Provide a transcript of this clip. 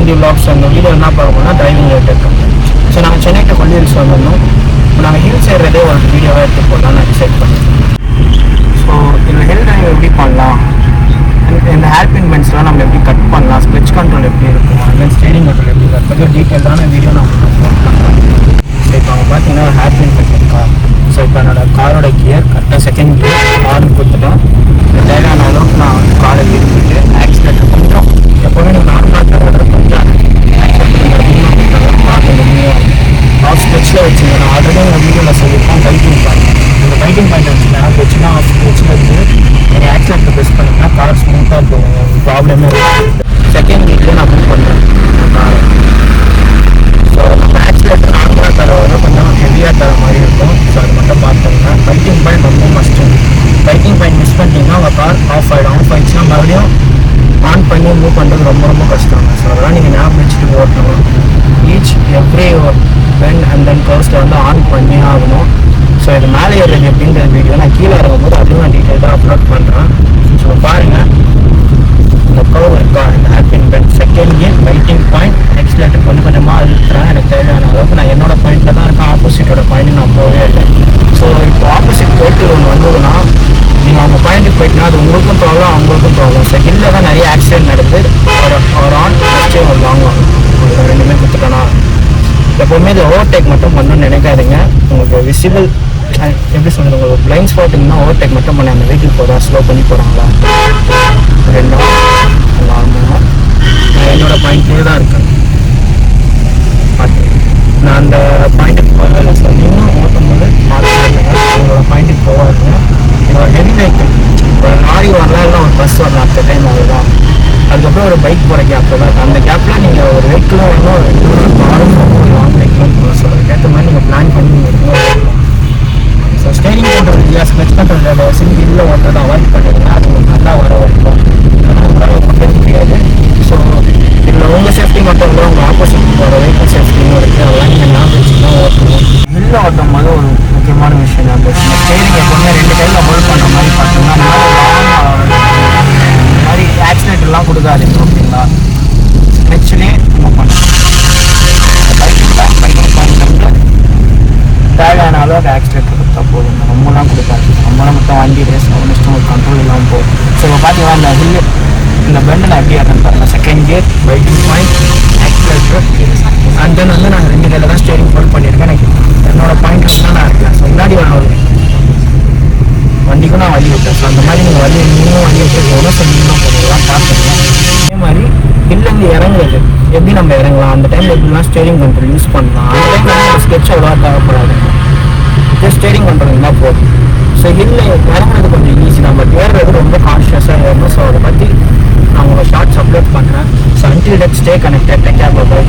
AMDvlogs அந்த video என்ன பார்க்கணும்னா டிரைவிங் ரிலேட்டட் கம்பெனி. ஸோ நாங்கள் சென்னை கொல்லி ஹில்ஸ் வந்திருந்தோம். நாங்கள் ஹில்ஸ் ஏறதே ஒரு வீடியோவாக எடுத்து போடலாம் நான் டிசைட் பண்ணேன். ஸோ இதில் ஹில் டிரைவ் எப்படி பண்ணலாம், இந்த ஹேர்பின் பென்ஸ்லாம் நம்ம எப்படி கட் பண்ணலாம், ஸ்பெச் கண்ட்ரோல் எப்படி இருக்கும், அண்ட் ஸ்டீரிங் கண்ட்ரோல் எப்படி கட் பண்ணி டீட்டெயிலான வீடியோ நான் அப்லோட் பண்ணுறேன். ஸோ இப்போ அவங்க பார்த்தீங்கன்னா ஹேர்பின் பென் இருக்கா. ஸோ இப்போ என்னோட காரோட கியர் கரெக்டாக செகண்ட் கியர் ஆன் கொடுத்துட்டோம். தேவையான அளவுக்கு நான் காரை திருப்பிட்டு ஆக்சிலேட்டர் கொஞ்சம் எப்போவுமே நீங்கள் நார்மலாக தர கொஞ்சம் பார்க்க முடியும். ஆஃப் ஸ்பெச்சில் வச்சுங்க. நான் ஆல்ரெடி உங்கள் வீடியோவில் சொல்லியிருக்கேன் பைக்கிங் பாயிண்ட். இந்த பைக்கிங் பாயிண்ட் வச்சுன்னா வச்சுன்னா ஆஃப் ஸ்பெச்சில் இருந்து நீங்கள் ஆக்சிலேட்டர் ப்ரெஸ் பண்ணிங்கன்னா கார் ஸ்மூத்தாக போகும், ப்ராப்ளமே இருக்குது. செகண்ட் வீக்கில் நான் புக் பண்ணுறேன் காரை. ஸோ நம்ம ஆக்சிலேட்டர் நார்மலாக தர வர கொஞ்சம் ஹெவியாக தர மாதிரி இருக்கும். ஸோ அது மட்டும் பார்த்தோம்னா பைக்கிங் பாயிண்ட் ரொம்ப மஸ்ட்டு. பைக்கிங் பாயிண்ட் மிஸ் பண்ணிட்டீங்கன்னா உங்கள் கார் ஆஃப் ஆகிடும். ஆஃப் ஆகிடுச்சுன்னா மறுபடியும் ஆன் பண்ணி மூவ் பண்ணுறது ரொம்ப ரொம்ப கஷ்டம். ஸோ அதெல்லாம் நீங்கள் ஞாபகம் வச்சுட்டு ஓட்டணும். Each every pen and then கர்வ்ஸில் வந்து ஆன் பண்ணி ஆகணும். ஸோ இது மேலே ஏறுறது எப்படின்ற வீடியோ நான் கீழே இறங்கும்போது அதுவும் நான் டீட்டெயிலாக அப்லோட் பண்ணுறேன். ஸோ பாருங்கள், இந்த கர்வ் இருக்கா, இந்த hairpin bend second gear biting point accelerator கொஞ்சம் கொஞ்சமாக அழுத்துறேன். எனக்கு தேவையான அளவுக்கு நான் என்னோட பாயிண்டில் தான் இருக்கேன். ஆப்போசிட்டோட பாயிண்ட் நான் போகவே இல்லை. ஸோ இப்போ ஆப்போசிட் போயிட்டு ஒன்று வந்ததுன்னா நீங்கள் அவங்க பாயிண்ட்டுக்கு போயிட்டுனா அது உங்களுக்கும் ப்ராப்ளம் அவங்களுக்கும் ப்ராப்ளம். ஸோ ஹில்லில் தான் நிறைய ஆக்சிடென்ட் நடந்து ஒரு ஆன் ஃபஸ்ட்டே ஒரு லாங் ஆகும். ரெண்டுமே கொடுத்துட்டோன்னா எப்போவுமே இது ஓவர்டேக் மட்டும் பண்ணணும்னு நினைக்காதீங்க. உங்களுக்கு விசிபிள் எப்படி சொல்கிறது, உங்களுக்கு பிளைண்ட் ஸ்பாட்டிங்னா ஓவர்டேக் மட்டும் பண்ண அந்த வெஹிக்கிள் போகிறா ஸ்லோ பண்ணி போகிறாங்களா ரெண்டும் நார்மலாக நான் என்னோடய பாயிண்ட்லேயே தான் இருக்கேன். நான் அந்த பாயிண்ட்டுக்கு போகல. ஸோ இன்னும் ஓட்டும்போது உங்களோட பாயிண்ட்டுக்கு போகாதுங்க. என்னோட ஹெவி வெஹிக்கிள் ஒரு லாரி வரலாம், இல்லை ஒரு பஸ் வரலாம். அந்த டைம் அதுதான். அதுக்கப்புறம் ஒரு பைக் போகிற கேப் தான். அந்த கேப்பில் நீங்கள் ஒரு வெஹிக்கிளும் வரணும், ஒரு காரும் ஒரு லாங் வெஹிக்கிளும் போகணும். ஸோ அதுக்கேற்ற மாதிரி நீங்கள் பிளான் பண்ணி நீங்கள் இருக்கணும். ஸோ ஸ்டேரிங் பண்ணுறது இல்லையா, ஸ்பெச் பண்ணுறது சிங்கிள் இல்லை ஓட்டுறதை அவாய்ட் பண்ணிங்கன்னா அது உங்களுக்கு நல்லா வர வரைக்கும் உங்களால் பண்ண முடியாது. ஸோ இதில் உங்கள் சேஃப்டி மட்டும் இல்லை, உங்கள் ஆப்போசிட் போகிற வெஹிக்கிள் சேஃப்டியும் இருக்குது. அதெல்லாம் நீங்கள் ஞாபகம் வச்சு தான் ஓட்டணும். ஹில்லில் ஓட்டும் போது ஒரு முக்கியமான விஷயம் ஞாபகம் வச்சுக்கணும். ஸ்டேரிங் எப்போவுமே 2 கையில் ஹோல்ட் பண்ணுற மாதிரி பார்த்தீங்கன்னா இந்த மாதிரி ஆக்சிடென்ட்லாம் கொடுக்காதீங்க. ஓகேங்களா, ஸ்பெச்சுலேயே நம்ம பண்ணணும். தேவையான அளவுக்கு ஆக்சிடென்ட் கொடுத்தா போதும், ரொம்பலாம் கொடுக்காது. ரொம்பலாம் மட்டும் வண்டி ரேஸ் ஆகணும், ஒரு கண்ட்ரோல் இல்லாமல் போகும். ஸோ இப்போ பார்த்தீங்கன்னா இந்த ஹில்லு இந்த பெண்டில் எப்படி ஆகணும் பாருங்கள். Second gear biting point accelerator and then வந்து நான் 2 கையில் தான் ஸ்டேரிங் ஹோல்ட் பண்ணியிருக்கேன். எனக்கு என்னோட பாயிண்ட்டில் தான் நான் இருக்கேன். ஸோ முன்னாடி வரணும் வண்டிக்கும் நான் வழி விட்டேன். ஸோ அந்த மாதிரி நீங்கள் வழி நீங்களும் வழி விட்டு போகணும். ஸோ நீங்களும் போகலாம் பார்த்துக்கலாம். அதே மாதிரி ஹில்லேருந்து இறங்குறது எப்படி நம்ம இறங்கலாம், அந்த டைமில் எப்படிலாம் ஸ்டேரிங் கண்ட்ரோல் யூஸ் பண்ணலாம். அந்த டைமில் நம்ம ஸ்கெட்ச் அவ்வளோவா தேவைப்படாது, ஸ்டேரிங் கண்ட்ரோல் இருந்தால் போதும். ஸோ ஹில்லில் இறங்குறது கொஞ்சம் ஈஸி, நம்ம ஏறுறது ரொம்ப கான்ஷியஸாக ஏறணும். ஸோ அதை பற்றி நான் உங்களை ஷார்ட்ஸ் அப்லோட் பண்ணுறேன். So until that stay connected. Take care, by.